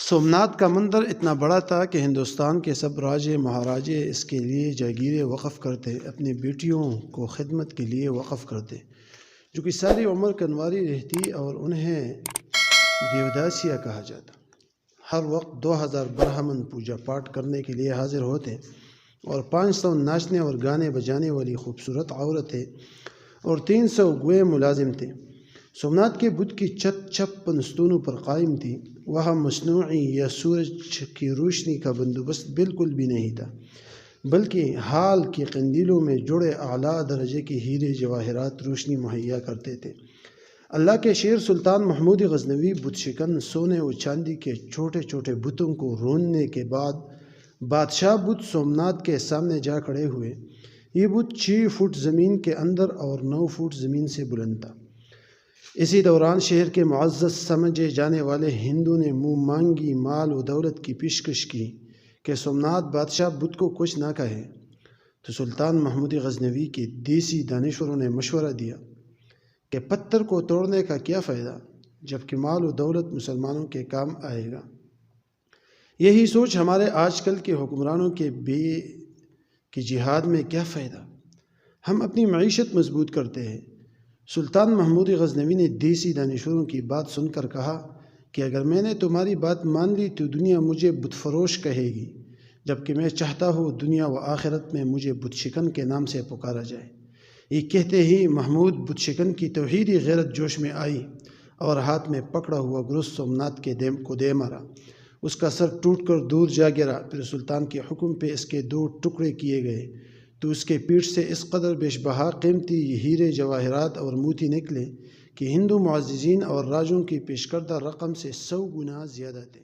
سومناتھ کا مندر اتنا بڑا تھا کہ ہندوستان کے سب راجے مہاراجے اس کے لیے جاگیریں وقف کرتے، اپنی بیٹیوں کو خدمت کے لیے وقف کرتے، جو کہ ساری عمر کنواری رہتی اور انہیں دیوداسیہ کہا جاتا۔ ہر وقت 2000 برہمن پوجا پاٹ کرنے کے لیے حاضر ہوتے اور 500 ناچنے اور گانے بجانے والی خوبصورت عورتیں اور 300 گوئے ملازم تھے۔ سومناتھ کے بدھ کی چھت 56 ستونوں پر قائم تھی۔ وہاں مصنوعی یا سورج کی روشنی کا بندوبست بالکل بھی نہیں تھا، بلکہ ہال کی قندیلوں میں جڑے اعلیٰ درجے کے ہیرے جواہرات روشنی مہیا کرتے تھے۔ اللہ کے شیر سلطان محمود غزنوی بت شکن سونے و چاندی کے چھوٹے چھوٹے بتوں کو روننے کے بعد بادشاہ بت سومناتھ کے سامنے جا کھڑے ہوئے۔ یہ بت 6 فٹ زمین کے اندر اور 9 فٹ زمین سے بلند تھا۔ اسی دوران شہر کے معزز سمجھے جانے والے ہندو نے منہ مانگی مال و دولت کی پیشکش کی کہ سومناتھ بادشاہ بت کو کچھ نہ کہے، تو سلطان محمود غزنوی کے دیسی دانشوروں نے مشورہ دیا کہ پتھر کو توڑنے کا کیا فائدہ جبکہ مال و دولت مسلمانوں کے کام آئے گا۔ یہی سوچ ہمارے آج کل کے حکمرانوں کے جہاد میں کیا فائدہ، ہم اپنی معیشت مضبوط کرتے ہیں۔ سلطان محمود غزنوی نے دیسی دانشوروں کی بات سن کر کہا کہ اگر میں نے تمہاری بات مان لی تو دنیا مجھے بت فروش کہے گی، جبکہ میں چاہتا ہوں دنیا و آخرت میں مجھے بت شکن کے نام سے پکارا جائے۔ یہ کہتے ہی محمود بت شکن کی توحیدی غیرت جوش میں آئی اور ہاتھ میں پکڑا ہوا گرز سومناتھ کے کو دے مارا۔ اس کا سر ٹوٹ کر دور جا گرا۔ پھر سلطان کے حکم پہ اس کے 2 ٹکڑے کیے گئے تو اس کے پیٹھ سے اس قدر بیش بہا قیمتی ہیرے جواہرات اور موتی نکلے کہ ہندو معززین اور راجوں کی پیش کردہ رقم سے 100 گنا زیادہ تھے۔